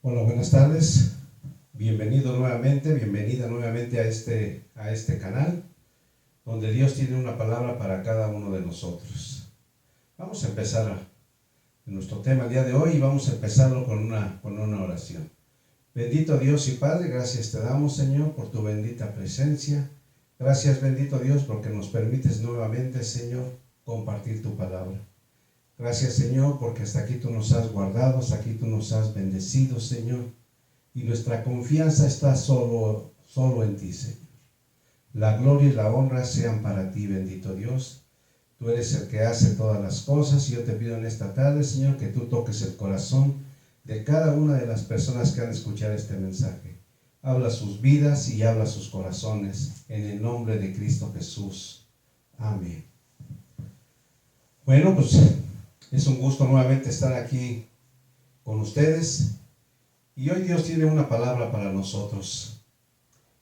Hola, buenas tardes. Bienvenido nuevamente, bienvenida nuevamente a este canal, donde Dios tiene una palabra para cada uno de nosotros. Vamos a empezar nuestro tema el día de hoy y vamos a empezarlo con una oración. Bendito Dios y Padre, gracias te damos, Señor, por tu bendita presencia. Gracias, bendito Dios, porque nos permites nuevamente, Señor, compartir tu palabra. Gracias, Señor, porque hasta aquí tú nos has guardado, hasta aquí tú nos has bendecido, Señor. Y nuestra confianza está solo en ti, Señor. La gloria y la honra sean para ti, bendito Dios. Tú eres el que hace todas las cosas y yo te pido en esta tarde, Señor, que tú toques el corazón de cada una de las personas que han de escuchar este mensaje. Habla sus vidas y habla sus corazones, en el nombre de Cristo Jesús. Amén. Bueno, pues es un gusto nuevamente estar aquí con ustedes. Y hoy Dios tiene una palabra para nosotros.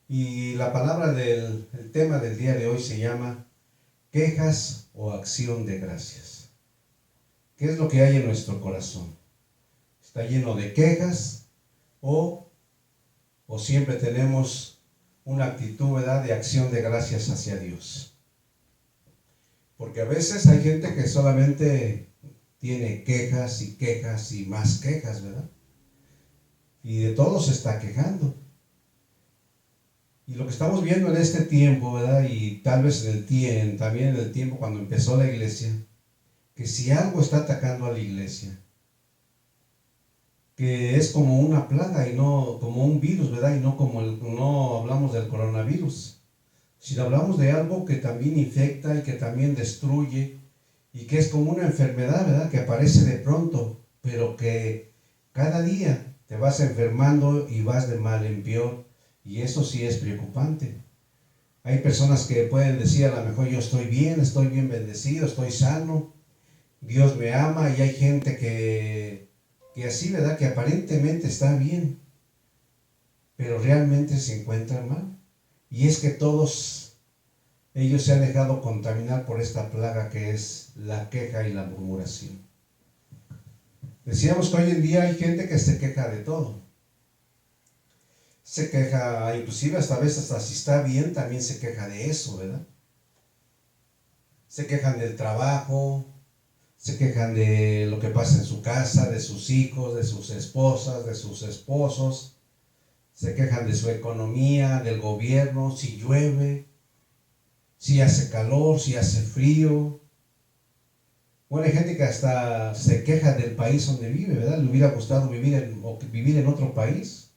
Y la palabra el tema del día de hoy se llama quejas o acción de gracias. ¿Qué es lo que hay en nuestro corazón? ¿Está lleno de quejas o siempre tenemos una actitud, ¿verdad?, de acción de gracias hacia Dios? Porque a veces hay gente que solamente tiene quejas y más quejas, ¿verdad? Y de todo se está quejando. Y lo que estamos viendo en este tiempo, ¿verdad? Y tal vez también en el tiempo cuando empezó la iglesia, que si algo está atacando a la iglesia, que es como una plaga y no como un virus, ¿verdad? Y no hablamos del coronavirus, sino hablamos de algo que también infecta y que también destruye y que es como una enfermedad, ¿verdad?, que aparece de pronto, pero que cada día te vas enfermando y vas de mal en peor, y eso sí es preocupante. Hay personas que pueden decir, a lo mejor yo estoy bien bendecido, estoy sano, Dios me ama, y hay gente que así, ¿verdad?, que aparentemente está bien, pero realmente se encuentran mal. Y es que todos ellos se han dejado contaminar por esta plaga que es la queja y la murmuración. Decíamos que hoy en día hay gente que se queja de todo. Se queja, inclusive hasta si está bien, también se queja de eso, ¿verdad? Se quejan del trabajo, se quejan de lo que pasa en su casa, de sus hijos, de sus esposas, de sus esposos. Se quejan de su economía, del gobierno, si llueve, si hace calor, si hace frío. Bueno, hay gente que hasta se queja del país donde vive, ¿verdad? Le hubiera gustado vivir en otro país.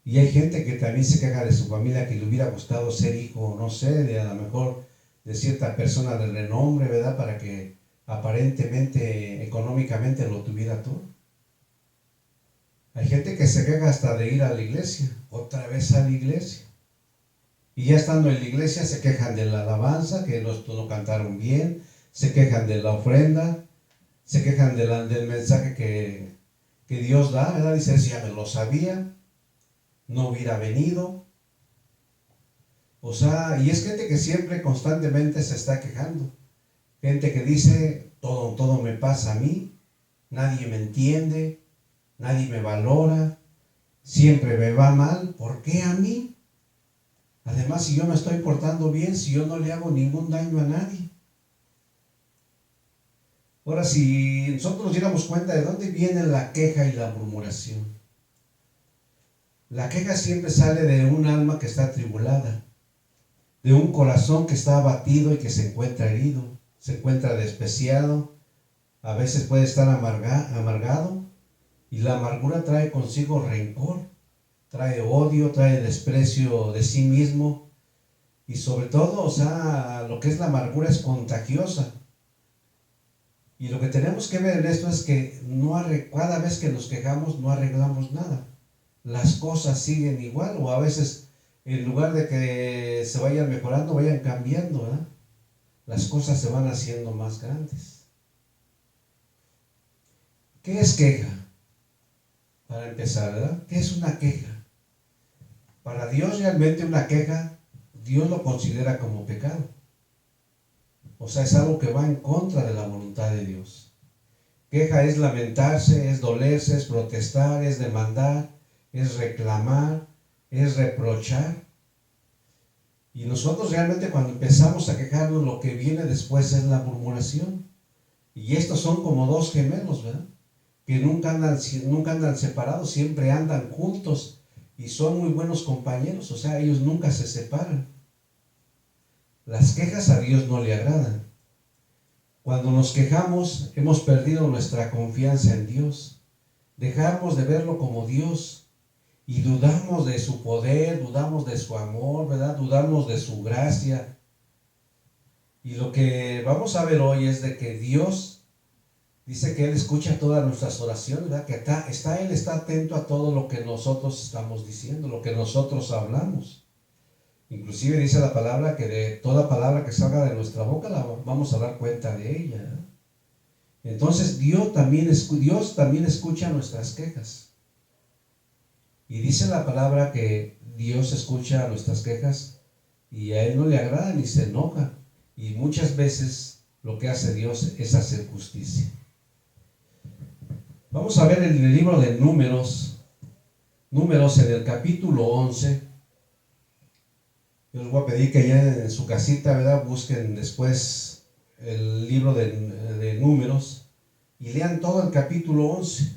Y hay gente que también se queja de su familia, que le hubiera gustado ser hijo, no sé, de a lo mejor de cierta persona de renombre, ¿verdad? Para que aparentemente, económicamente lo tuviera todo. Hay gente que se queja hasta de ir a la iglesia, otra vez a la iglesia. Y ya estando en la iglesia se quejan de la alabanza, que no cantaron bien, se quejan de la ofrenda, se quejan del mensaje que Dios da, ¿verdad? Dice, si ya me lo sabía, no hubiera venido. O sea, y es gente que siempre constantemente se está quejando. Gente que dice, todo me pasa a mí, nadie me entiende, nadie me valora, siempre me va mal, ¿por qué a mí? Además, si yo me estoy portando bien, si yo no le hago ningún daño a nadie. Ahora, si nosotros nos diéramos cuenta de dónde viene la queja y la murmuración. La queja siempre sale de un alma que está atribulada, de un corazón que está abatido y que se encuentra herido, se encuentra despreciado, a veces puede estar amargado, y la amargura trae consigo rencor, trae odio, trae desprecio de sí mismo, y sobre todo, o sea, lo que es la amargura es contagiosa. Y lo que tenemos que ver en esto es que cada vez que nos quejamos no arreglamos nada. Las cosas siguen igual, o a veces en lugar de que se vayan mejorando, vayan cambiando, ¿verdad? Las cosas se van haciendo más grandes. ¿Qué es queja? Para empezar, ¿verdad? ¿Qué es una queja? Para Dios realmente una queja, Dios lo considera como pecado. O sea, es algo que va en contra de la voluntad de Dios. Queja es lamentarse, es dolerse, es protestar, es demandar, es reclamar, es reprochar. Y nosotros realmente cuando empezamos a quejarnos, lo que viene después es la murmuración. Y estos son como dos gemelos, ¿verdad? Que nunca andan separados, siempre andan juntos y son muy buenos compañeros, o sea, ellos nunca se separan. Las quejas a Dios no le agradan. Cuando nos quejamos, hemos perdido nuestra confianza en Dios. Dejamos de verlo como Dios y dudamos de su poder, dudamos de su amor, ¿verdad? Dudamos de su gracia. Y lo que vamos a ver hoy es de que Dios dice que Él escucha todas nuestras oraciones, ¿verdad? Que Él está atento a todo lo que nosotros estamos diciendo, lo que nosotros hablamos. Inclusive dice la palabra que de toda palabra que salga de nuestra boca la vamos a dar cuenta de ella, ¿verdad? Entonces Dios también escucha nuestras quejas. Y dice la palabra que Dios escucha nuestras quejas y a Él no le agrada ni se enoja. Y muchas veces lo que hace Dios es hacer justicia. Vamos a ver en el libro de Números en el capítulo 11. Yo les voy a pedir que allá en su casita, ¿verdad?, busquen después el libro de Números y lean todo el capítulo 11.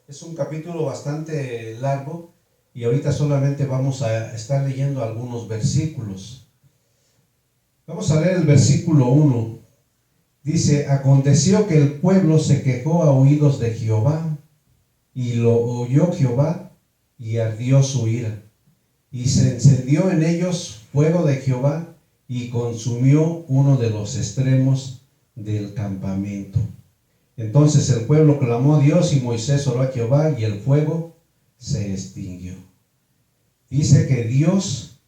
Es un capítulo bastante largo y ahorita solamente vamos a estar leyendo algunos versículos. Vamos a leer el versículo 1. Dice: aconteció que el pueblo se quejó a oídos de Jehová, y lo oyó Jehová, y ardió su ira, y se encendió en ellos fuego de Jehová, y consumió uno de los extremos del campamento. Entonces el pueblo clamó a Dios, y Moisés oró a Jehová, y el fuego se extinguió. Dice que Dios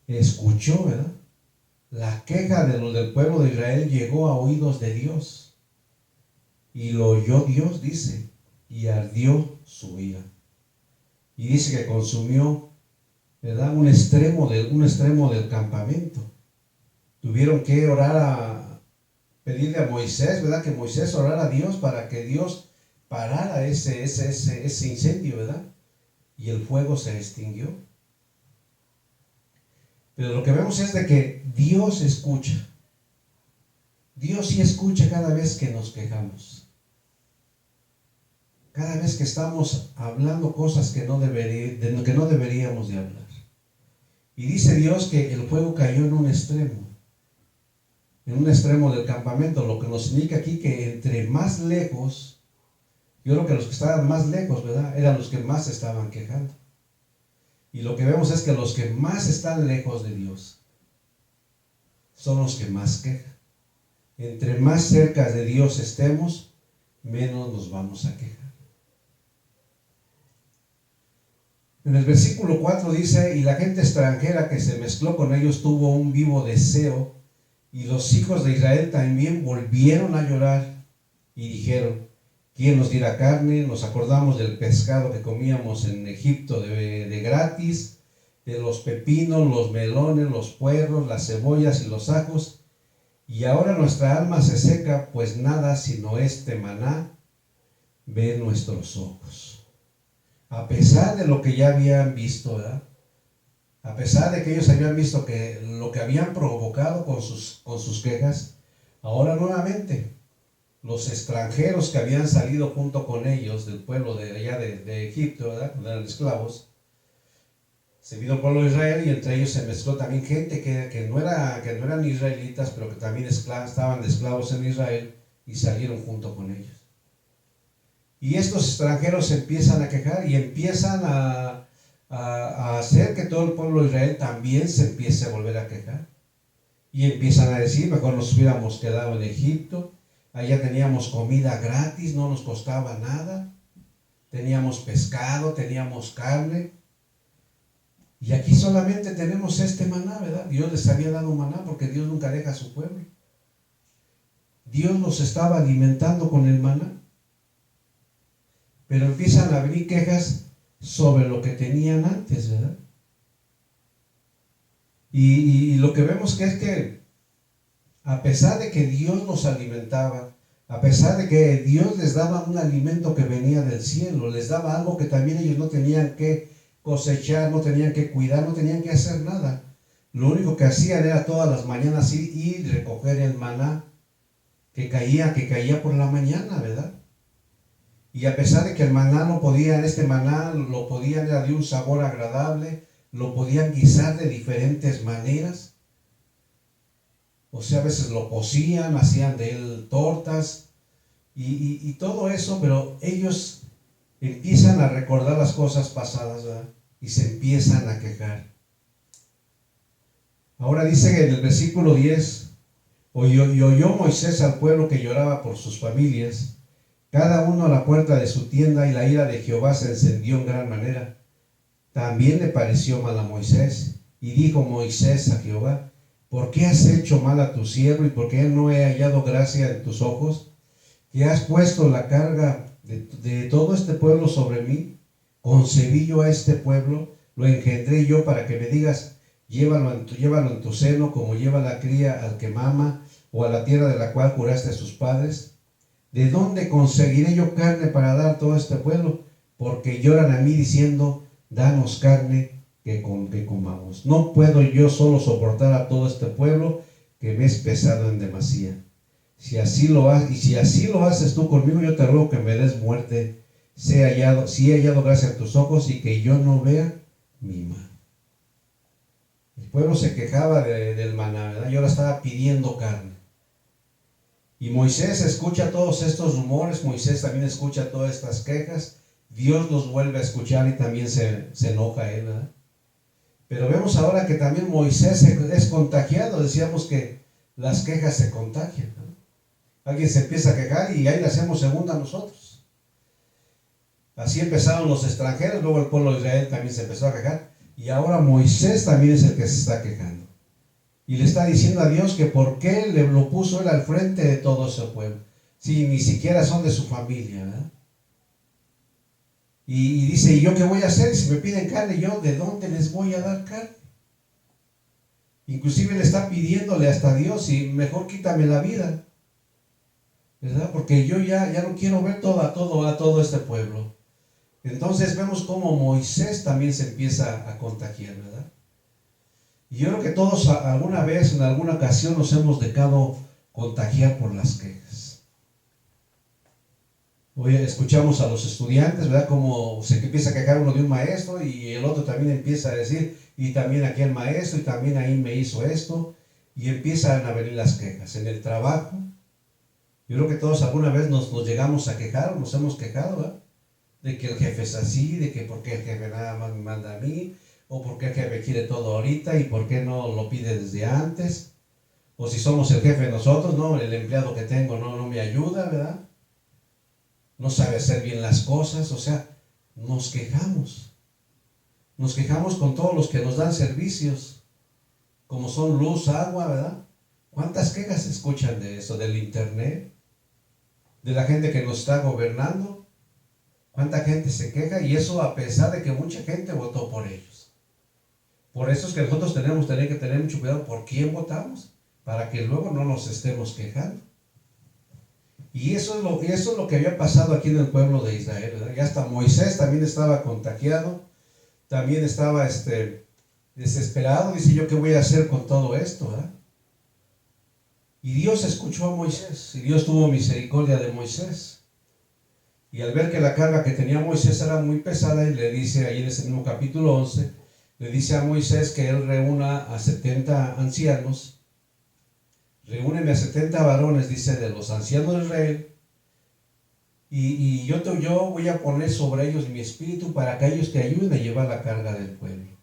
escuchó, ¿verdad? La queja del pueblo de Israel llegó a oídos de Dios. Y lo oyó Dios, dice, y ardió su ira. Y dice que consumió, ¿verdad?, un extremo del campamento. Tuvieron que pedirle a Moisés, ¿verdad?, que Moisés orara a Dios para que Dios parara ese incendio, ¿verdad? Y el fuego se extinguió. Pero lo que vemos es de que Dios escucha. Dios sí escucha cada vez que nos quejamos. Cada vez que estamos hablando cosas que no deberíamos de hablar. Y dice Dios que el fuego cayó en un extremo del campamento, lo que nos indica aquí que entre más lejos, yo creo que los que estaban más lejos, ¿verdad?, eran los que más se estaban quejando. Y lo que vemos es que los que más están lejos de Dios son los que más quejan. Entre más cerca de Dios estemos, menos nos vamos a quejar. En el versículo 4 dice: y la gente extranjera que se mezcló con ellos tuvo un vivo deseo, y los hijos de Israel también volvieron a llorar y dijeron: ¿quién nos diera carne? Nos acordamos del pescado que comíamos en Egipto de gratis, de los pepinos, los melones, los puerros, las cebollas y los ajos. Y ahora nuestra alma se seca, pues nada sino este maná ve nuestros ojos. A pesar de lo que ya habían visto, ¿verdad?, a pesar de que ellos habían visto que lo que habían provocado con sus quejas, ahora nuevamente los extranjeros que habían salido junto con ellos del pueblo de allá de Egipto, ¿verdad?, cuando eran esclavos, se vino el pueblo de Israel, y entre ellos se mezcló también gente que no eran israelitas, pero que también estaban de esclavos en Israel, y salieron junto con ellos. Y estos extranjeros se empiezan a quejar y empiezan a hacer que todo el pueblo de Israel también se empiece a volver a quejar. Y empiezan a decir: mejor nos hubiéramos quedado en Egipto, allá teníamos comida gratis, no nos costaba nada, teníamos pescado, teníamos carne, y aquí solamente tenemos este maná, ¿verdad? Dios les había dado maná, porque Dios nunca deja a su pueblo. Dios los estaba alimentando con el maná. Pero empiezan a venir quejas sobre lo que tenían antes, ¿verdad? Y lo que vemos que es que a pesar de que Dios nos alimentaba, A pesar de que Dios les daba un alimento que venía del cielo, les daba algo que también ellos no tenían que cosechar, no tenían que cuidar, no tenían que hacer nada. Lo único que hacían era todas las mañanas ir y recoger el maná que caía por la mañana, ¿verdad? Y a pesar de que el maná este maná lo podían, era de un sabor agradable, lo podían guisar de diferentes maneras. O sea, a veces lo cocían, hacían de él tortas y todo eso, pero ellos empiezan a recordar las cosas pasadas, ¿verdad? Y se empiezan a quejar. Ahora dice en el versículo 10, oyó Moisés al pueblo que lloraba por sus familias, cada uno a la puerta de su tienda, y la ira de Jehová se encendió en gran manera. También le pareció mal a Moisés, y dijo Moisés a Jehová: ¿por qué has hecho mal a tu siervo, y por qué no he hallado gracia en tus ojos? ¿Que has puesto la carga de todo este pueblo sobre mí? Concebí yo a este pueblo, lo engendré yo para que me digas: llévalo en tu seno, como lleva la cría al que mama, o a la tierra de la cual juraste a sus padres. ¿De dónde conseguiré yo carne para dar a todo este pueblo? Porque lloran a mí diciendo: danos carne que comamos. No puedo yo solo soportar a todo este pueblo, que me es pesado en demasía. Si así lo haces tú conmigo, yo te ruego que me des muerte, si he hallado gracia en tus ojos, y que yo no vea mi mal. El pueblo se quejaba del maná, ¿verdad? Y ahora estaba pidiendo carne. Y Moisés escucha todos estos rumores, Moisés también escucha todas estas quejas. Dios los vuelve a escuchar y también se enoja él, ¿verdad? Pero vemos ahora que también Moisés es contagiado. Decíamos que las quejas se contagian, ¿no? Alguien se empieza a quejar y ahí le hacemos segunda a nosotros. Así empezaron los extranjeros, luego el pueblo de Israel también se empezó a quejar, y ahora Moisés también es el que se está quejando. Y le está diciendo a Dios que por qué lo puso él al frente de todo ese pueblo, si ni siquiera son de su familia, ¿verdad? Y dice: ¿y yo qué voy a hacer? Si me piden carne, ¿yo de dónde les voy a dar carne? Inclusive le está pidiéndole hasta a Dios: y mejor quítame la vida, ¿verdad? Porque yo ya no quiero ver a todo este pueblo. Entonces vemos cómo Moisés también se empieza a contagiar, ¿verdad? Y yo creo que todos alguna vez, en alguna ocasión, nos hemos dejado contagiar por las quejas. Hoy escuchamos a los estudiantes, ¿verdad? Como se empieza a quejar uno de un maestro, y el otro también empieza a decir: y también aquí el maestro, y también ahí me hizo esto, y empiezan a venir las quejas. En el trabajo, yo creo que todos alguna vez nos llegamos a quejar, o nos hemos quejado, ¿verdad? De que el jefe es así, de que por qué el jefe nada más me manda a mí, o por qué el jefe quiere todo ahorita, y por qué no lo pide desde antes. O si somos el jefe nosotros, no, el empleado que tengo no me ayuda, ¿verdad? No sabe hacer bien las cosas. O sea, nos quejamos con todos los que nos dan servicios, como son luz, agua, ¿verdad? ¿Cuántas quejas se escuchan de eso, del internet, de la gente que nos está gobernando? ¿Cuánta gente se queja? Y eso a pesar de que mucha gente votó por ellos. Por eso es que nosotros tenemos que tener mucho cuidado por quién votamos, para que luego no nos estemos quejando. Y eso es lo que había pasado aquí en el pueblo de Israel, ¿verdad? Y hasta Moisés también estaba contagiado, también estaba desesperado. Dice: ¿yo qué voy a hacer con todo esto, ¿verdad? Y Dios escuchó a Moisés, y Dios tuvo misericordia de Moisés. Y al ver que la carga que tenía Moisés era muy pesada, y le dice ahí en ese mismo capítulo 11, le dice a Moisés que él reúna a 70 ancianos. Reúneme a 70 varones, dice, de los ancianos de Israel, y yo voy a poner sobre ellos mi espíritu para que ellos te ayuden a llevar la carga del pueblo.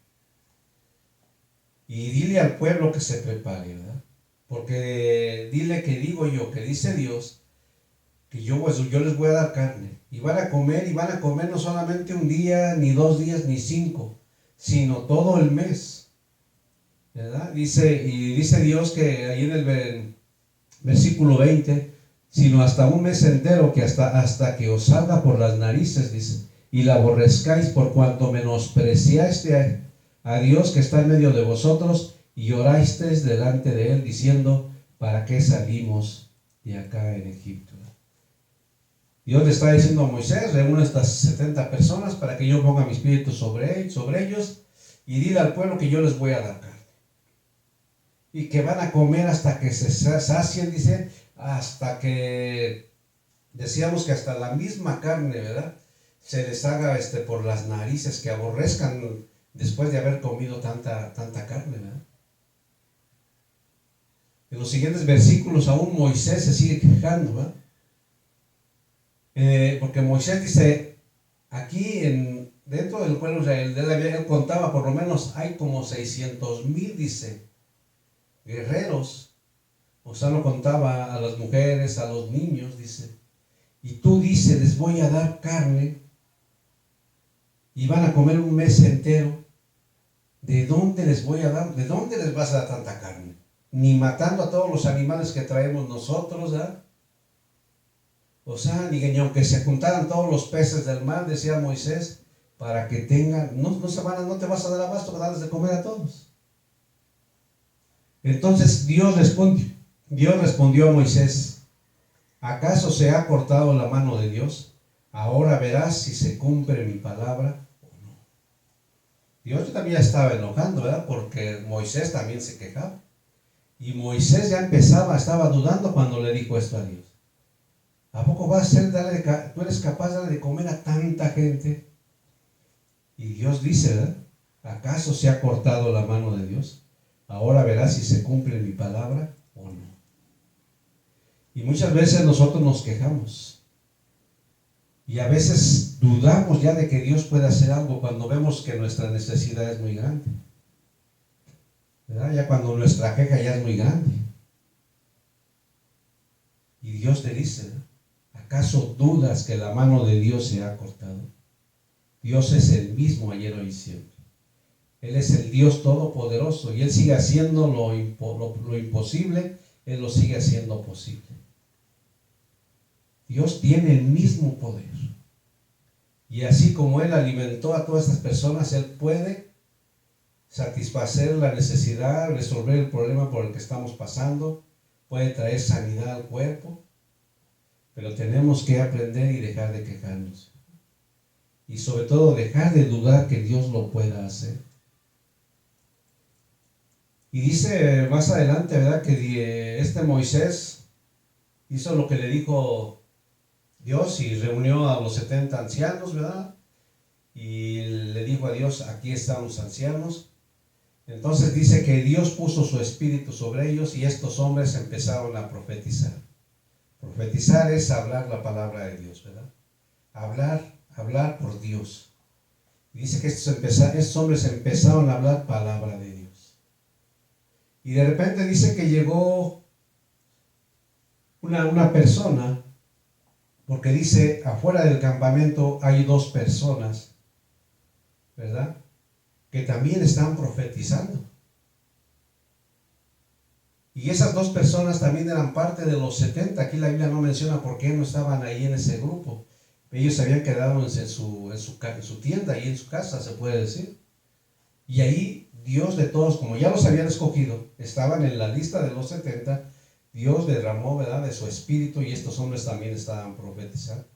Y dile al pueblo que se prepare, ¿verdad? Porque dile que digo yo, que dice Dios, que yo les voy a dar carne, y van a comer no solamente un día, ni 2 días, ni 5, sino todo el mes, ¿verdad? Dice Dios que ahí en el versículo 20, sino hasta un mes entero, que hasta que os salga por las narices, dice, y la aborrezcáis, por cuanto menospreciaste a Dios que está en medio de vosotros, y orasteis delante de él, diciendo: ¿para qué salimos de acá en Egipto? Dios le está diciendo a Moisés: reúne estas 70 personas para que yo ponga mi espíritu sobre ellos, y dile al pueblo que yo les voy a dar carne. Y que van a comer hasta que se sacien, dice, hasta que, decíamos que hasta la misma carne, ¿verdad?, se les haga por las narices, que aborrezcan después de haber comido tanta carne, ¿verdad? En los siguientes versículos aún Moisés se sigue quejando, ¿verdad? Porque Moisés dice, aquí dentro del pueblo de Israel, él contaba, por lo menos hay como 600,000, dice, guerreros. O sea, no contaba a las mujeres, a los niños, dice. Y tú, dice, les voy a dar carne y van a comer un mes entero. ¿De dónde les voy a dar? ¿De dónde les vas a dar tanta carne? Ni matando a todos los animales que traemos nosotros, ¿verdad? O sea, ni aunque se juntaran todos los peces del mar, decía Moisés, para que tengan, no te vas a dar abasto para darles de comer a todos. Entonces Dios respondió a Moisés: ¿acaso se ha cortado la mano de Dios? Ahora verás si se cumple mi palabra o no. Dios también estaba enojando, ¿verdad? Porque Moisés también se quejaba. Y Moisés ya estaba dudando cuando le dijo esto a Dios. ¿A poco tú eres capaz de darle de comer a tanta gente? Y Dios dice, ¿verdad? ¿Acaso se ha cortado la mano de Dios? Ahora verás si se cumple mi palabra o no. Y muchas veces nosotros nos quejamos. Y a veces dudamos ya de que Dios puede hacer algo cuando vemos que nuestra necesidad es muy grande, ¿verdad? Ya cuando nuestra queja ya es muy grande. Y Dios te dice, ¿verdad? ¿Acaso dudas que la mano de Dios se ha cortado? Dios es el mismo ayer, hoy y siempre. Él es el Dios todopoderoso y Él sigue haciendo lo imposible, Él lo sigue haciendo posible. Dios tiene el mismo poder. Y así como Él alimentó a todas estas personas, Él puede satisfacer la necesidad, resolver el problema por el que estamos pasando, puede traer sanidad al cuerpo. Pero tenemos que aprender y dejar de quejarnos. Y sobre todo dejar de dudar que Dios lo pueda hacer. Y dice más adelante, ¿verdad?, que Moisés hizo lo que le dijo Dios y reunió a los 70 ancianos, ¿verdad? Y le dijo a Dios: aquí están los ancianos. Entonces dice que Dios puso su espíritu sobre ellos y estos hombres empezaron a profetizar. Profetizar es hablar la palabra de Dios, ¿verdad? Hablar por Dios. Dice que estos hombres empezaron a hablar palabra de Dios. Y de repente dice que llegó una persona, porque dice, afuera del campamento hay 2 personas, ¿verdad?, que también están profetizando. Y esas 2 personas también eran parte de los 70. Aquí la Biblia no menciona por qué no estaban ahí en ese grupo. Ellos se habían quedado en su tienda, ahí en su casa, se puede decir. Y ahí Dios de todos, como ya los habían escogido, estaban en la lista de los 70, Dios derramó, ¿verdad?, de su espíritu, y estos hombres también estaban profetizando.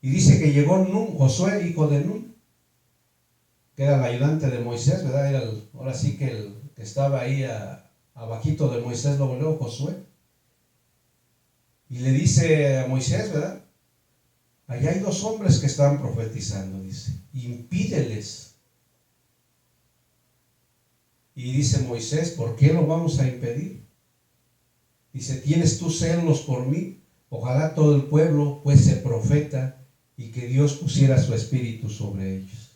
Y dice que llegó Josué, hijo de Nun, que era el ayudante de Moisés, ¿verdad? Era ahora sí que el que estaba ahí abajito de Moisés, luego Josué. Y le dice a Moisés, ¿verdad?, allá hay 2 hombres que están profetizando, dice, impídeles. Y dice Moisés: ¿por qué lo vamos a impedir? Dice: ¿tienes tú celos por mí? Ojalá todo el pueblo fuese profeta y que Dios pusiera su espíritu sobre ellos.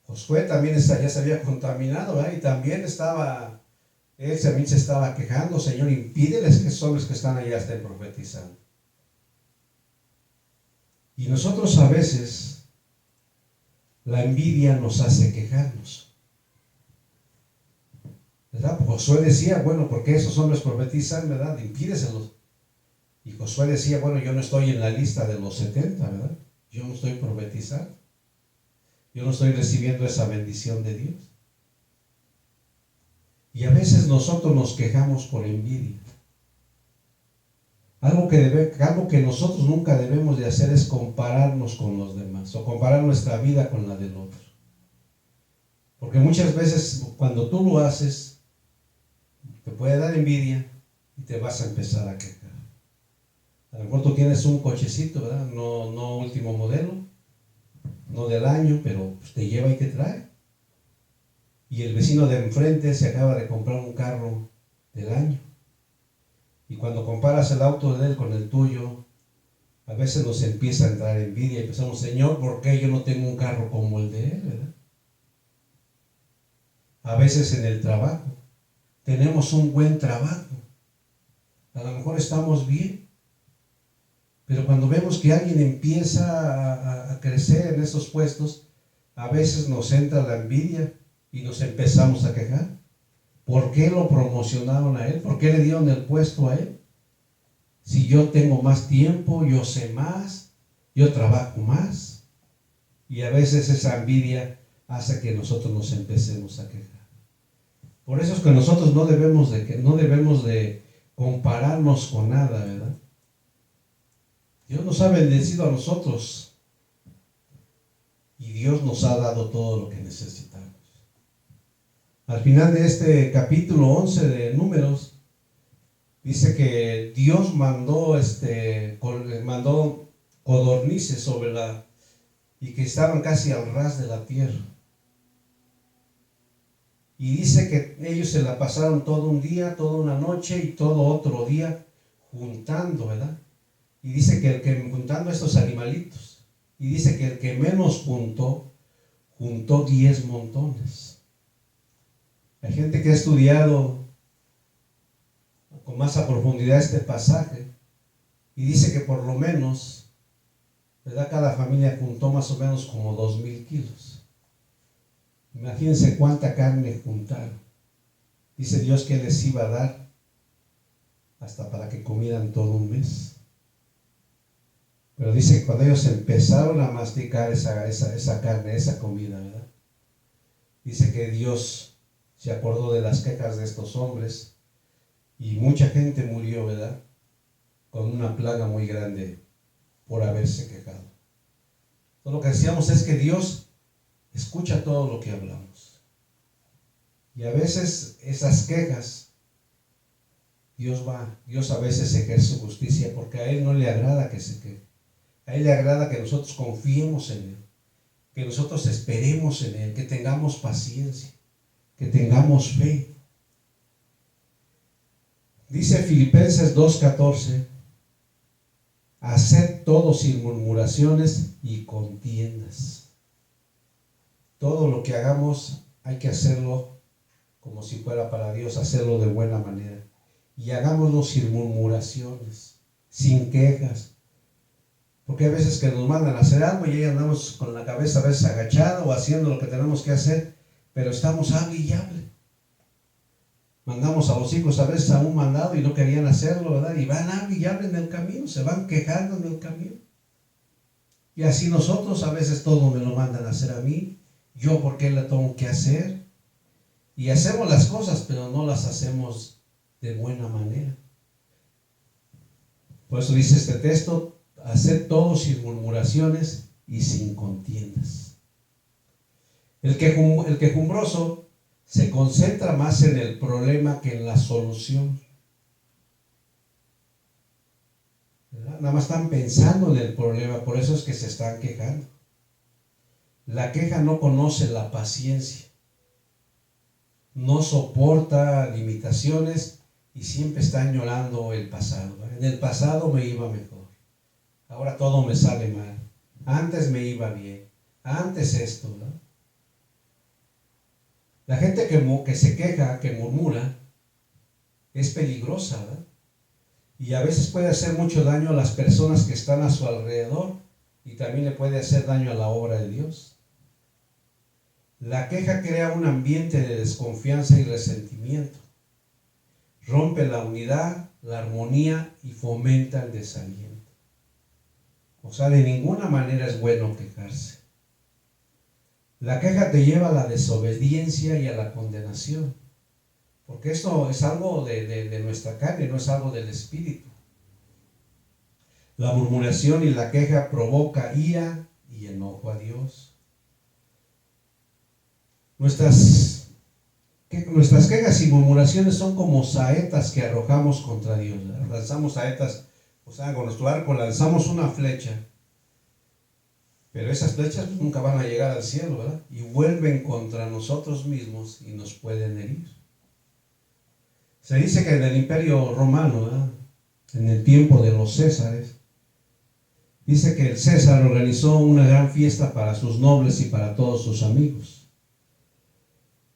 Josué también ya se había contaminado, ¿verdad? Y también él también se estaba quejando: Señor, impídeles que esos hombres que están allá estén profetizando. Y nosotros a veces la envidia nos hace quejarnos, ¿verdad? Josué decía: bueno, ¿por qué esos hombres profetizan, verdad? Impídeselos. Y Josué decía: bueno, yo no estoy en la lista de los 70, ¿verdad? Yo no estoy profetizando. Yo no estoy recibiendo esa bendición de Dios. Y a veces nosotros nos quejamos por envidia. Algo que nosotros nunca debemos de hacer es compararnos con los demás o comparar nuestra vida con la del otro. Porque muchas veces cuando tú lo haces, te puede dar envidia y te vas a empezar a quejar. A lo mejor tú tienes un cochecito, ¿verdad? No último modelo, no del año, pero pues te lleva y te trae. Y el vecino de enfrente se acaba de comprar un carro del año. Y cuando comparas el auto de él con el tuyo, a veces nos empieza a entrar envidia y pensamos, Señor, ¿por qué yo no tengo un carro como el de él, verdad? A veces en el trabajo, tenemos un buen trabajo. A lo mejor estamos bien, pero cuando vemos que alguien empieza a crecer en esos puestos, a veces nos entra la envidia y nos empezamos a quejar. ¿Por qué lo promocionaron a él? ¿Por qué le dieron el puesto a él? Si yo tengo más tiempo, yo sé más, yo trabajo más. Y a veces esa envidia hace que nosotros nos empecemos a quejar. Por eso es que nosotros no debemos de compararnos con nada, ¿verdad? Dios nos ha bendecido a nosotros y Dios nos ha dado todo lo que necesitamos. Al final de este capítulo 11 de Números, dice que Dios mandó codornices y que estaban casi al ras de la tierra. Y dice que ellos se la pasaron todo un día, toda una noche y todo otro día juntando, ¿verdad? Y dice que juntando estos animalitos. Y dice que el que menos juntó 10 montones. Hay gente que ha estudiado con más a profundidad este pasaje y dice que por lo menos, ¿verdad? Cada familia juntó más o menos como 2,000 kilos. Imagínense cuánta carne juntaron. Dice Dios que les iba a dar hasta para que comieran todo un mes. Pero dice que cuando ellos empezaron a masticar esa carne, esa comida, ¿verdad? Dice que Dios se acordó de las quejas de estos hombres y mucha gente murió, ¿verdad? Con una plaga muy grande por haberse quejado. Todo lo que decíamos es que Dios escucha todo lo que hablamos. Y a veces esas quejas, Dios a veces ejerce su justicia porque a Él no le agrada que se queje. A Él le agrada que nosotros confiemos en Él, que nosotros esperemos en Él, que tengamos paciencia, que tengamos fe. Dice Filipenses 2:14, haced todo sin murmuraciones y contiendas. Todo lo que hagamos hay que hacerlo como si fuera para Dios, hacerlo de buena manera. Y hagámoslo sin murmuraciones, sin quejas. Porque hay veces que nos mandan a hacer algo y ahí andamos con la cabeza a veces agachada o haciendo lo que tenemos que hacer, pero estamos hable y hable. Mandamos a los hijos a veces a un mandado y no querían hacerlo, ¿verdad? Y van hable y hable en el camino, se van quejando en el camino. Y así nosotros a veces todo me lo mandan a hacer a mí. Yo, ¿por qué la tengo que hacer? Y hacemos las cosas, pero no las hacemos de buena manera. Por eso dice este texto, haced todo sin murmuraciones y sin contiendas. El quejumbroso se concentra más en el problema que en la solución. ¿Verdad? Nada más están pensando en el problema, por eso es que se están quejando. La queja no conoce la paciencia, no soporta limitaciones y siempre está añorando el pasado. En el pasado me iba mejor, ahora todo me sale mal, antes me iba bien, antes esto, ¿no? La gente que se queja, que murmura, es peligrosa, ¿verdad? Y a veces puede hacer mucho daño a las personas que están a su alrededor y también le puede hacer daño a la obra de Dios. La queja crea un ambiente de desconfianza y resentimiento. Rompe la unidad, la armonía y fomenta el desaliento. O sea, de ninguna manera es bueno quejarse. La queja te lleva a la desobediencia y a la condenación. Porque esto es algo de nuestra carne, no es algo del espíritu. La murmuración y la queja provoca ira y enojo a Dios. Nuestras quejas y murmuraciones son como saetas que arrojamos contra Dios, ¿verdad? Lanzamos saetas, o sea, con nuestro arco lanzamos una flecha, pero esas flechas nunca van a llegar al cielo, ¿verdad? Y vuelven contra nosotros mismos y nos pueden herir. Se dice que en el Imperio Romano, ¿verdad?, en el tiempo de los Césares, dice que el César organizó una gran fiesta para sus nobles y para todos sus amigos.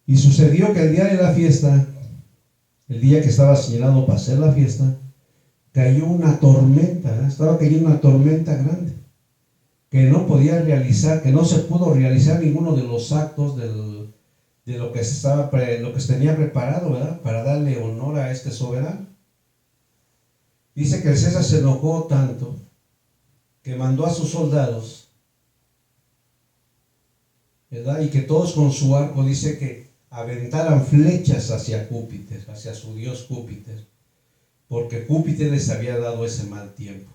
Y sucedió que el día de la fiesta, el día que estaba señalado para hacer la fiesta, cayó una tormenta, ¿verdad? Estaba cayendo una tormenta grande, que no podía realizar, que no se pudo realizar ninguno de los actos de lo que se tenía preparado, ¿verdad?, para darle honor a este soberano. Dice que el César se enojó tanto que mandó a sus soldados, ¿verdad?, y que todos con su arco, dice que aventaran flechas hacia Júpiter, hacia su dios Júpiter, porque Júpiter les había dado ese mal tiempo.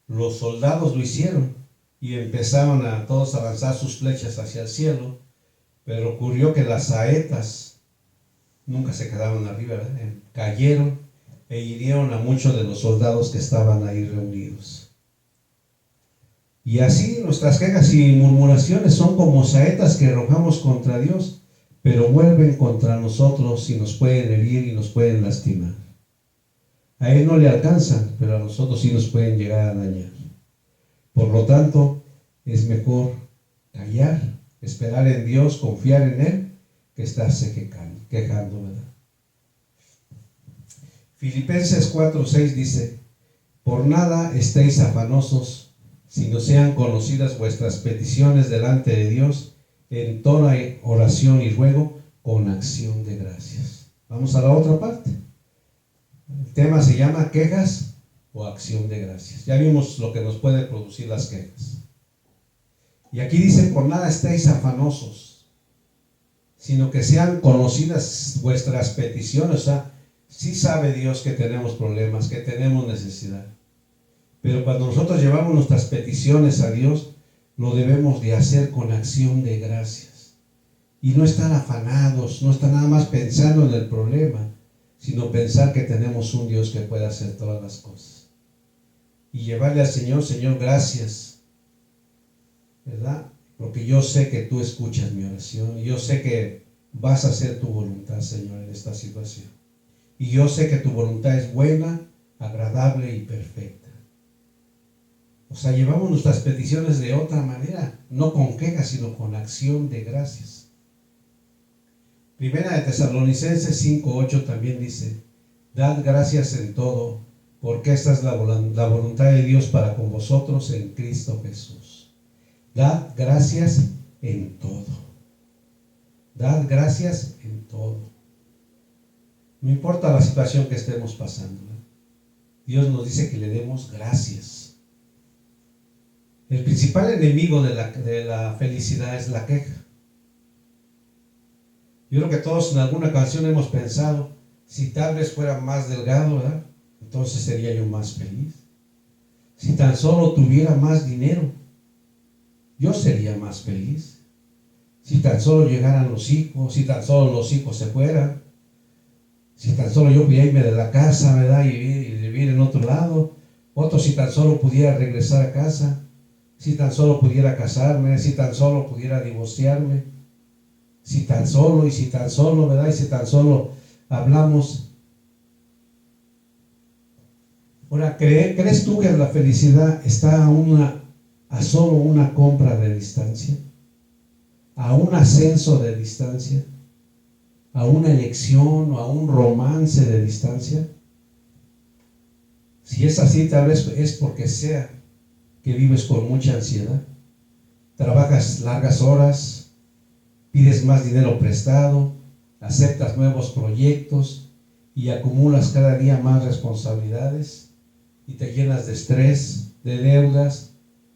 Los soldados lo hicieron y empezaron a todos a lanzar sus flechas hacia el cielo, pero ocurrió que las saetas nunca se quedaron arriba, ¿verdad? Cayeron e hirieron a muchos de los soldados que estaban ahí reunidos. Y así nuestras quejas y murmuraciones son como saetas que arrojamos contra Dios, pero vuelven contra nosotros y nos pueden herir y nos pueden lastimar. A Él no le alcanzan, pero a nosotros sí nos pueden llegar a dañar. Por lo tanto, es mejor callar, esperar en Dios, confiar en Él, que estarse quejando, ¿verdad? Filipenses 4:6 dice: por nada estéis afanosos, sino sean conocidas vuestras peticiones delante de Dios en toda oración y ruego con acción de gracias. Vamos a la otra parte. El tema se llama quejas o acción de gracias. Ya vimos lo que nos puede producir las quejas. Y aquí dice: por nada estéis afanosos, sino que sean conocidas vuestras peticiones. O sea, sí sabe Dios que tenemos problemas, que tenemos necesidad. Pero cuando nosotros llevamos nuestras peticiones a Dios, lo debemos de hacer con acción de gracias. Y no estar afanados, no estar nada más pensando en el problema, sino pensar que tenemos un Dios que puede hacer todas las cosas. Y llevarle al Señor: Señor, gracias, ¿verdad? Porque yo sé que tú escuchas mi oración, y yo sé que vas a hacer tu voluntad, Señor, en esta situación. Y yo sé que tu voluntad es buena, agradable y perfecta. O sea, llevamos nuestras peticiones de otra manera, no con quejas, sino con acción de gracias. Primera de Tesalonicenses 5:8 también dice: dad gracias en todo, porque esta es la voluntad de Dios para con vosotros en Cristo Jesús. Dad gracias en todo. Dad gracias en todo. No importa la situación que estemos pasando, ¿eh? Dios nos dice que le demos gracias. El principal enemigo de la felicidad es la queja. Yo creo que todos en alguna ocasión hemos pensado: si tal vez fuera más delgado, ¿verdad?, entonces sería yo más feliz. Si tan solo tuviera más dinero, yo sería más feliz. Si tan solo llegaran los hijos, si tan solo los hijos se fueran, si tan solo yo pudiera irme de la casa, ¿verdad?, y vivir en otro lado. Otro: si tan solo pudiera regresar a casa, si tan solo pudiera casarme, si tan solo pudiera divorciarme, si tan solo, y si tan solo, ¿verdad? Y si tan solo hablamos. Ahora, ¿crees tú que la felicidad está a solo una compra de distancia? ¿A un ascenso de distancia? ¿A una elección o a un romance de distancia? Si es así, tal vez es porque sea que vives con mucha ansiedad, trabajas largas horas, pides más dinero prestado, aceptas nuevos proyectos y acumulas cada día más responsabilidades y te llenas de estrés, de deudas.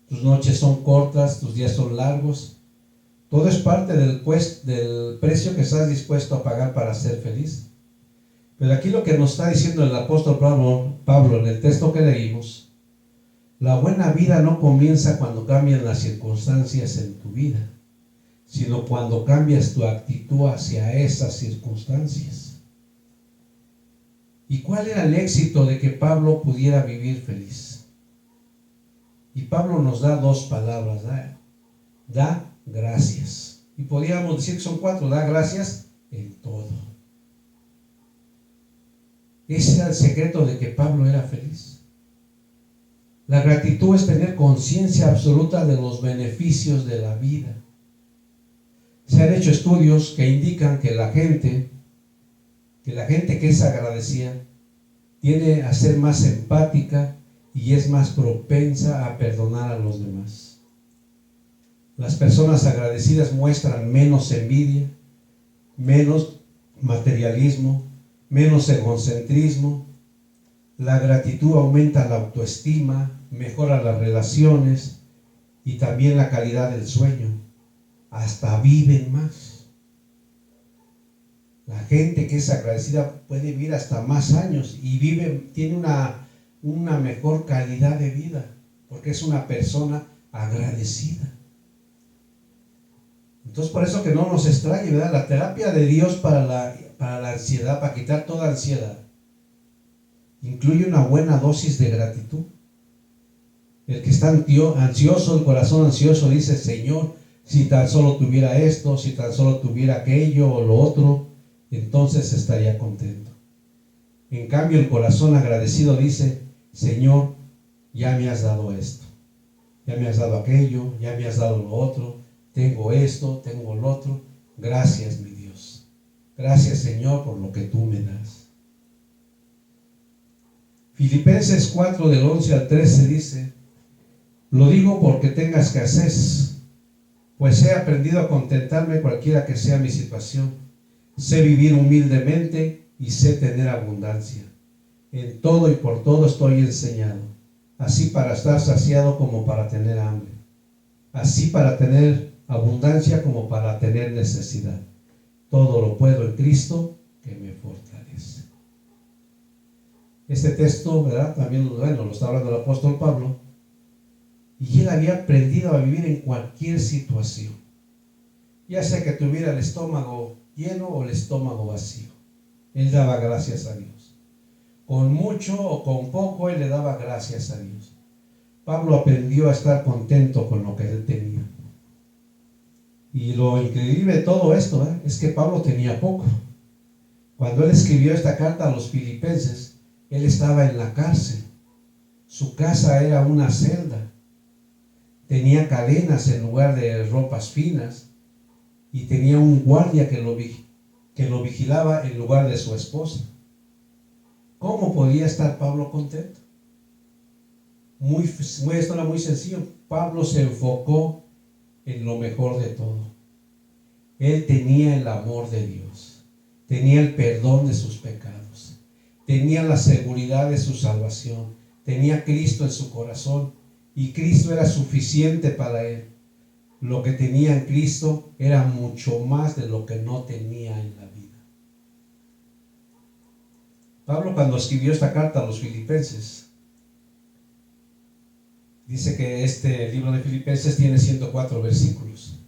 Tus noches son cortas, tus días son largos. Todo es parte del precio que estás dispuesto a pagar para ser feliz. Pero aquí lo que nos está diciendo el apóstol Pablo en el texto que leímos, La buena vida no comienza cuando cambian las circunstancias en tu vida, sino cuando cambias tu actitud hacia esas circunstancias. ¿Y cuál era el éxito de que Pablo pudiera vivir feliz? Y Pablo nos da dos palabras: da gracias. Y podríamos decir que son 4: da gracias en todo. Ese era el secreto de que Pablo era feliz. La gratitud es tener conciencia absoluta de los beneficios de la vida. Se han hecho estudios que indican que la gente que es agradecida tiende a ser más empática y es más propensa a perdonar a los demás. Las personas agradecidas muestran menos envidia, menos materialismo, menos egocentrismo. La gratitud aumenta la autoestima, mejora las relaciones y también la calidad del sueño. Hasta viven más. La gente que es agradecida puede vivir hasta más años y tiene una mejor calidad de vida, porque es una persona agradecida. Entonces, por eso que no nos extrañe, ¿verdad? La terapia de Dios para la ansiedad, para quitar toda ansiedad, incluye una buena dosis de gratitud. El que está ansioso, el corazón ansioso, dice: Señor, si tan solo tuviera esto, si tan solo tuviera aquello o lo otro, entonces estaría contento. En cambio, el corazón agradecido dice: Señor, ya me has dado esto, ya me has dado aquello, ya me has dado lo otro, tengo esto, tengo lo otro. Gracias, mi Dios. Gracias, Señor, por lo que tú me das. Filipenses 4, del 11 al 13 dice: lo digo porque tenga escasez, pues he aprendido a contentarme cualquiera que sea mi situación. Sé vivir humildemente y sé tener abundancia. En todo y por todo estoy enseñado, así para estar saciado como para tener hambre, así para tener abundancia como para tener necesidad. Todo lo puedo en Cristo que me fortalece. Este texto, ¿verdad? También lo está hablando el apóstol Pablo, y él había aprendido a vivir en cualquier situación, ya sea que tuviera el estómago lleno o el estómago vacío. Él daba gracias a Dios. Con mucho o con poco, él le daba gracias a Dios. Pablo aprendió a estar contento con lo que él tenía. Y lo increíble de todo esto es que Pablo tenía poco. Cuando él escribió esta carta a los filipenses, él estaba en la cárcel. Su casa era una celda. Tenía cadenas en lugar de ropas finas, y tenía un guardia que lo vigilaba en lugar de su esposa. ¿Cómo podía estar Pablo contento? Esto era muy sencillo. Pablo se enfocó en lo mejor de todo. Él tenía el amor de Dios, tenía el perdón de sus pecados, tenía la seguridad de su salvación, tenía a Cristo en su corazón, y Cristo era suficiente para él. Lo que tenía en Cristo era mucho más de lo que no tenía en la vida. Pablo, cuando escribió esta carta a los filipenses, dice que este libro de Filipenses tiene 104 versículos.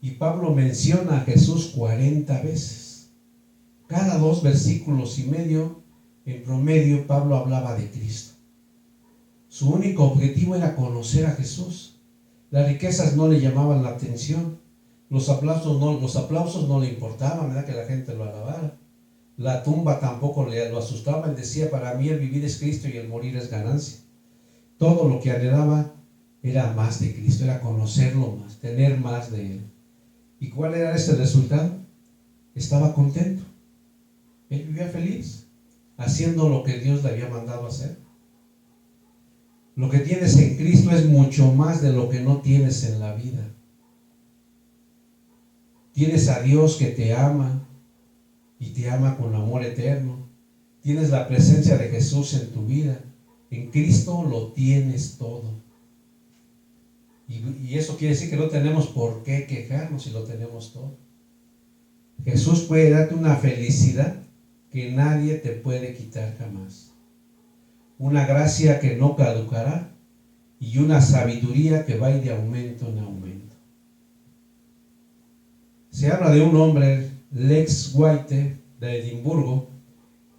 Y Pablo menciona a Jesús 40 veces. Cada 2 versículos y medio, en promedio, Pablo hablaba de Cristo. Su único objetivo era conocer a Jesús. Las riquezas no le llamaban la atención. Los aplausos no le importaban, ¿verdad? Que la gente lo alabara. La tumba tampoco lo asustaba. Él decía: para mí el vivir es Cristo y el morir es ganancia. Todo lo que anhelaba era más de Cristo, era conocerlo más, tener más de Él. ¿Y cuál era este resultado? Estaba contento. Él vivía feliz, haciendo lo que Dios le había mandado hacer. Lo que tienes en Cristo es mucho más de lo que no tienes en la vida. Tienes a Dios que te ama y te ama con amor eterno. Tienes la presencia de Jesús en tu vida. En Cristo lo tienes todo. Y eso quiere decir que no tenemos por qué quejarnos si lo tenemos todo. Jesús puede darte una felicidad que nadie te puede quitar jamás. Una gracia que no caducará y una sabiduría que va a ir de aumento en aumento. Se habla de un hombre, Lex White, de Edimburgo,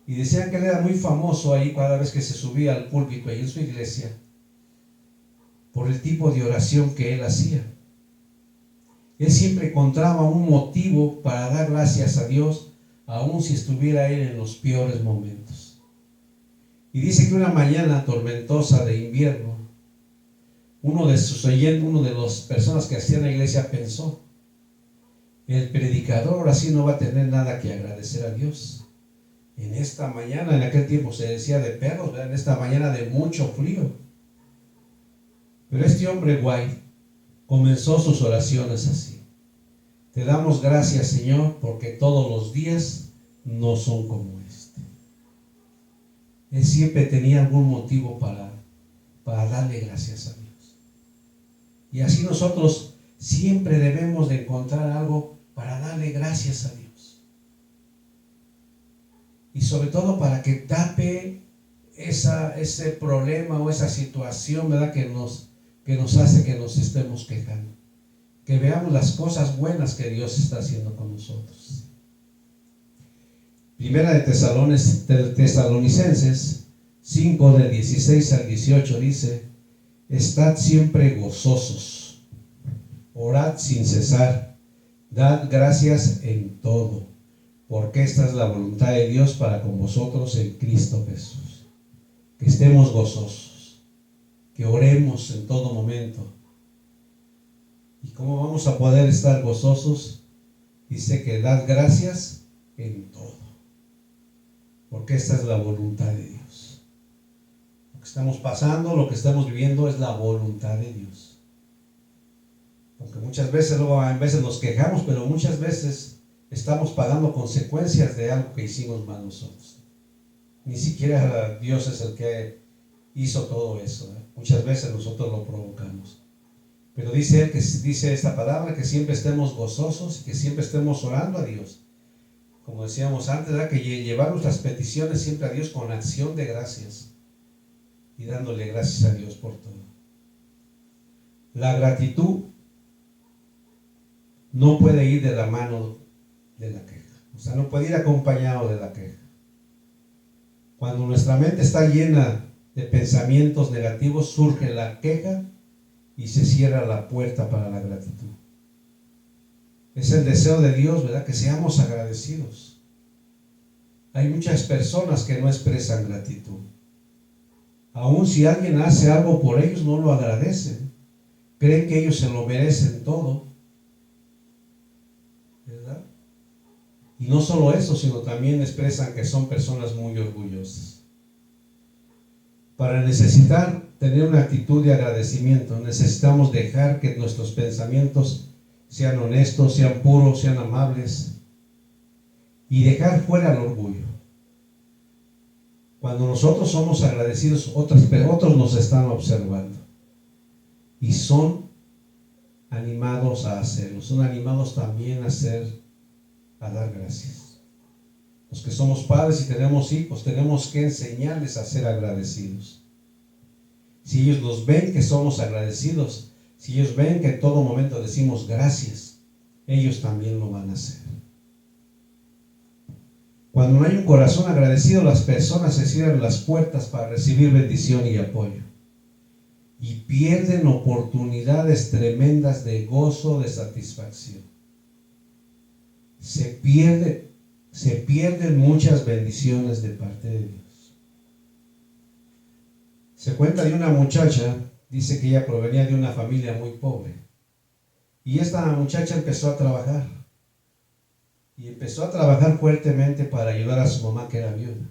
y decían que él era muy famoso ahí cada vez que se subía al púlpito ahí en su iglesia, por el tipo de oración que él hacía. Él siempre encontraba un motivo para dar gracias a Dios, aun si estuviera él en los peores momentos. Y dice que una mañana tormentosa de invierno, uno de las personas que hacían la iglesia pensó: el predicador ahora sí no va a tener nada que agradecer a Dios. En esta mañana, en aquel tiempo se decía de perros, ¿verdad? En esta mañana de mucho frío. Pero este hombre White comenzó sus oraciones así: te damos gracias, Señor, porque todos los días no son como este. Él siempre tenía algún motivo para darle gracias a Dios. Y así nosotros siempre debemos de encontrar algo para darle gracias a Dios. Y sobre todo para que tape ese problema o esa situación, ¿verdad?, que nos hace que nos estemos quejando. Que veamos las cosas buenas que Dios está haciendo con nosotros. Primera de Tesalonicenses 5, del 16 al 18 dice: estad siempre gozosos, orad sin cesar, dad gracias en todo, porque esta es la voluntad de Dios para con vosotros en Cristo Jesús. Que estemos gozosos, que oremos en todo momento. ¿Y cómo vamos a poder estar gozosos? Dice que dad gracias en todo, porque esta es la voluntad de Dios. Lo que estamos pasando, lo que estamos viviendo es la voluntad de Dios. Aunque muchas veces, luego a veces nos quejamos, pero muchas veces estamos pagando consecuencias de algo que hicimos mal nosotros. Ni siquiera Dios es el que hizo todo eso, ¿eh? Muchas veces nosotros lo provocamos. Pero dice él, dice esta palabra, que siempre estemos gozosos y que siempre estemos orando a Dios. Como decíamos antes, ¿verdad?, que llevar nuestras peticiones siempre a Dios con acción de gracias y dándole gracias a Dios por todo. La gratitud no puede ir de la mano de la queja. O sea, no puede ir acompañado de la queja. Cuando nuestra mente está llena de pensamientos negativos, surge la queja y se cierra la puerta para la gratitud. Es el deseo de Dios, ¿verdad?, que seamos agradecidos. Hay muchas personas que no expresan gratitud. Aun si alguien hace algo por ellos, no lo agradecen. Creen que ellos se lo merecen todo, ¿verdad? Y no solo eso, sino también expresan que son personas muy orgullosas. Para tener una actitud de agradecimiento, necesitamos dejar que nuestros pensamientos sean honestos, sean puros, sean amables, y dejar fuera el orgullo. Cuando nosotros somos agradecidos, otros nos están observando y son animados a hacerlo, son animados también a dar gracias. Los que somos padres y tenemos hijos, tenemos que enseñarles a ser agradecidos. Si ellos nos ven que somos agradecidos, si ellos ven que en todo momento decimos gracias, ellos también lo van a hacer. Cuando no hay un corazón agradecido, las personas se cierran las puertas para recibir bendición y apoyo, y pierden oportunidades tremendas de gozo, de satisfacción. Se pierden muchas bendiciones de parte de Dios. Se cuenta de una muchacha, dice que ella provenía de una familia muy pobre, y esta muchacha empezó a trabajar fuertemente para ayudar a su mamá, que era viuda.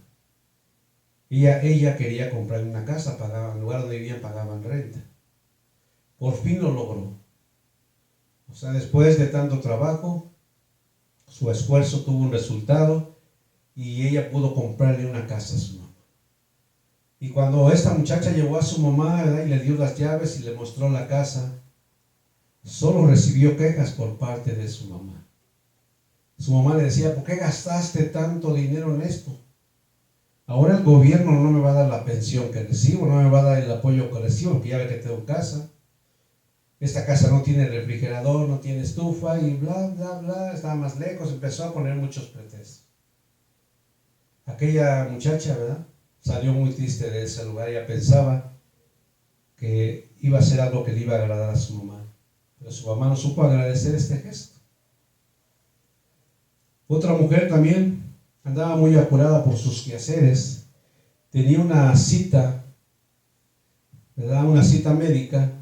Ella quería comprar una casa, en el lugar donde vivían pagaban renta. Por fin lo logró. O sea, después de tanto trabajo, su esfuerzo tuvo un resultado y ella pudo comprarle una casa a su mamá. Y cuando esta muchacha llevó a su mamá, ¿verdad?, y le dio las llaves y le mostró la casa, solo recibió quejas por parte de su mamá. Su mamá le decía: ¿por qué gastaste tanto dinero en esto? Ahora el gobierno no me va a dar la pensión que recibo, no me va a dar el apoyo que recibo, porque ya ve que tengo casa. Esta casa no tiene refrigerador, no tiene estufa y bla, bla, bla, estaba más lejos, empezó a poner muchos pretextos. Aquella muchacha, ¿verdad? Salió muy triste de ese lugar, ella pensaba que iba a ser algo que le iba a agradar a su mamá, pero su mamá no supo agradecer este gesto. Otra mujer también andaba muy apurada por sus quehaceres, tenía una cita, ¿verdad? Una cita médica,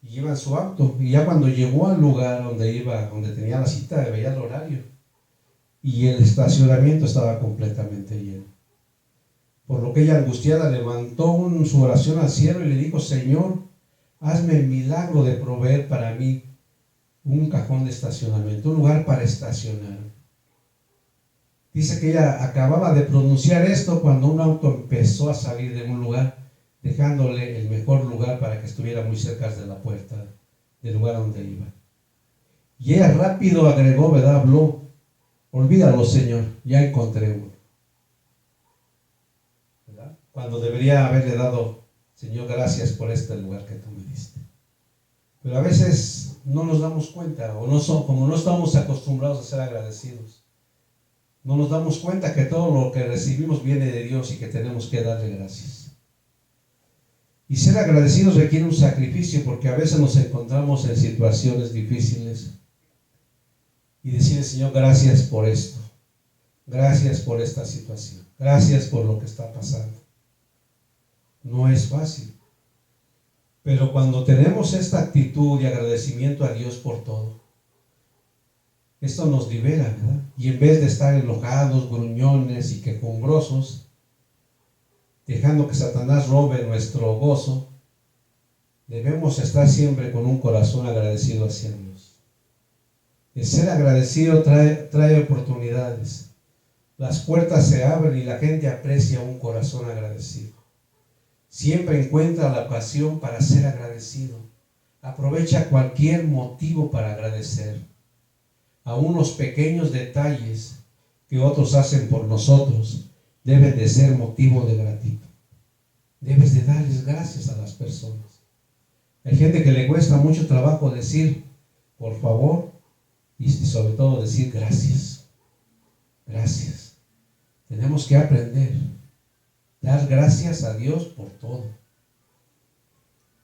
y iba en su auto, y ya cuando llegó al lugar donde iba, donde tenía la cita, veía el horario, y el estacionamiento estaba completamente lleno. Por lo que ella, angustiada, levantó su oración al cielo y le dijo: Señor, hazme el milagro de proveer para mí un cajón de estacionamiento, un lugar para estacionar. Dice que ella acababa de pronunciar esto cuando un auto empezó a salir de un lugar, dejándole el mejor lugar para que estuviera muy cerca de la puerta del lugar donde iba. Y ella rápido agregó, ¿verdad? Habló: olvídalo, Señor, ya encontré uno. ¿Verdad? Cuando debería haberle dado: Señor, gracias por este lugar que tú me diste. Pero a veces no nos damos cuenta, o como no estamos acostumbrados a ser agradecidos, no nos damos cuenta que todo lo que recibimos viene de Dios y que tenemos que darle gracias. Y ser agradecidos requiere un sacrificio, porque a veces nos encontramos en situaciones difíciles y decirle: Señor, gracias por esto, gracias por esta situación, gracias por lo que está pasando. No es fácil, pero cuando tenemos esta actitud de agradecimiento a Dios por todo, esto nos libera, ¿verdad? Y en vez de estar enojados, gruñones y quejumbrosos, dejando que Satanás robe nuestro gozo, debemos estar siempre con un corazón agradecido hacia Dios. El ser agradecido trae oportunidades. Las puertas se abren y la gente aprecia un corazón agradecido. Siempre encuentra la ocasión para ser agradecido. Aprovecha cualquier motivo para agradecer. Aún los pequeños detalles que otros hacen por nosotros deben de ser motivo de gratitud. Debes de darles gracias a las personas. Hay gente que le cuesta mucho trabajo decir por favor y sobre todo decir gracias. Gracias. Tenemos que aprender a dar gracias a Dios por todo.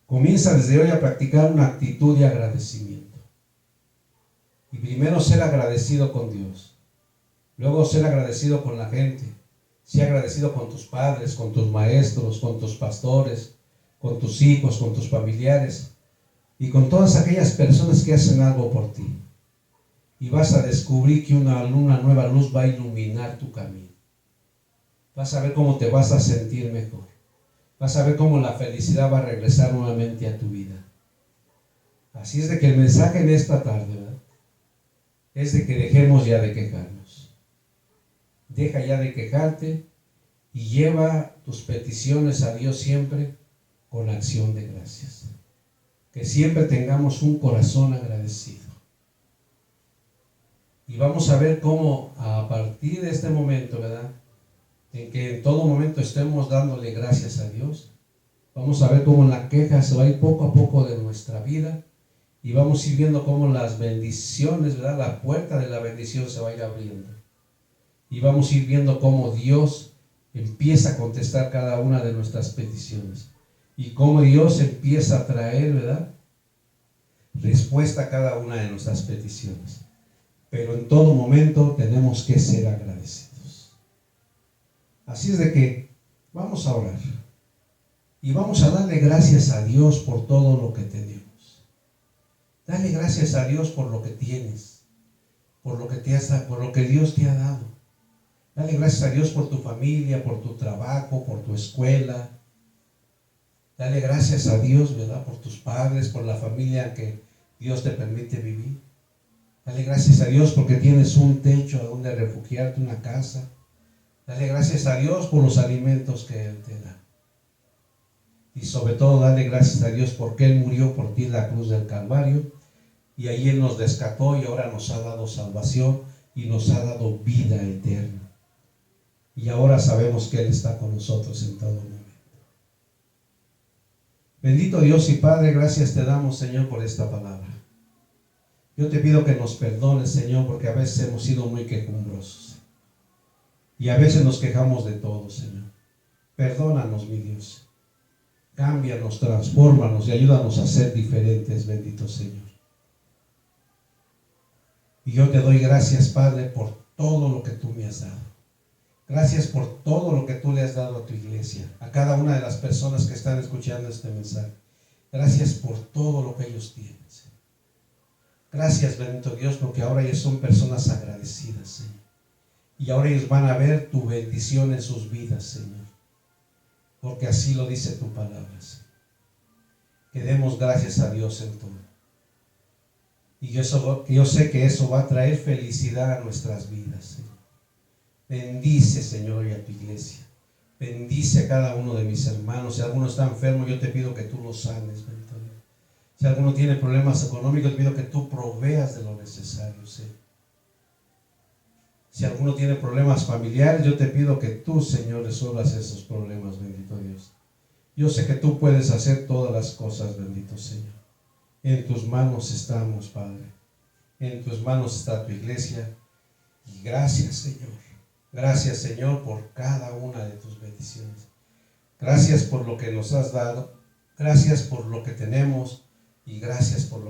Comienza desde hoy a practicar una actitud de agradecimiento. Y primero ser agradecido con Dios. Luego ser agradecido con la gente. Ser agradecido con tus padres, con tus maestros, con tus pastores, con tus hijos, con tus familiares y con todas aquellas personas que hacen algo por ti. Y vas a descubrir que una nueva luz va a iluminar tu camino. Vas a ver cómo te vas a sentir mejor. Vas a ver cómo la felicidad va a regresar nuevamente a tu vida. Así es de que el mensaje en esta tarde, ¿verdad?, es de que dejemos ya de quejarnos. Deja ya de quejarte y lleva tus peticiones a Dios siempre con acción de gracias. Que siempre tengamos un corazón agradecido. Y vamos a ver cómo a partir de este momento, ¿verdad?, en que en todo momento estemos dándole gracias a Dios, vamos a ver cómo la queja se va a ir poco a poco de nuestra vida. Y vamos a ir viendo cómo las bendiciones, ¿verdad?, la puerta de la bendición se va a ir abriendo. Y vamos a ir viendo cómo Dios empieza a contestar cada una de nuestras peticiones. Y cómo Dios empieza a traer, ¿verdad?, respuesta a cada una de nuestras peticiones. Pero en todo momento tenemos que ser agradecidos. Así es de que vamos a orar. Y vamos a darle gracias a Dios por todo lo que tenemos. Dale gracias a Dios por lo que tienes, por lo que por lo que Dios te ha dado. Dale gracias a Dios por tu familia, por tu trabajo, por tu escuela. Dale gracias a Dios, ¿verdad?, por tus padres, por la familia que Dios te permite vivir. Dale gracias a Dios porque tienes un techo a donde refugiarte, una casa. Dale gracias a Dios por los alimentos que Él te da. Y sobre todo, dale gracias a Dios porque Él murió por ti en la cruz del Calvario. Y ahí Él nos rescató y ahora nos ha dado salvación y nos ha dado vida eterna. y ahora sabemos que Él está con nosotros en todo momento. Bendito Dios y Padre, gracias te damos, Señor, por esta palabra. Yo te pido que nos perdones, Señor, porque a veces hemos sido muy quejumbrosos y a veces nos quejamos de todo, Señor. Perdónanos, mi Dios. Cámbianos, transfórmanos y ayúdanos a ser diferentes, bendito Señor. Y yo te doy gracias, Padre, por todo lo que tú me has dado. Gracias por todo lo que tú le has dado a tu iglesia, a cada una de las personas que están escuchando este mensaje. Gracias por todo lo que ellos tienen, Señor. Gracias, bendito Dios, porque ahora ellos son personas agradecidas, Señor. Y ahora ellos van a ver tu bendición en sus vidas, Señor. Porque así lo dice tu palabra, Señor. Que demos gracias a Dios en todo. Y yo sé que eso va a traer felicidad a nuestras vidas, Señor. Bendice, Señor, y a tu iglesia. Bendice a cada uno de mis hermanos. Si alguno está enfermo, yo te pido que tú lo sanes, bendito Dios. Si alguno tiene problemas económicos, te pido que tú proveas de lo necesario, Señor. Si alguno tiene problemas familiares, yo te pido que tú, Señor, resuelvas esos problemas, bendito Dios. Yo sé que tú puedes hacer todas las cosas, bendito Señor. En tus manos estamos, Padre. En tus manos está tu iglesia. Y gracias, Señor. Gracias, Señor, por cada una de tus bendiciones. Gracias por lo que nos has dado. Gracias por lo que tenemos. Y gracias por lo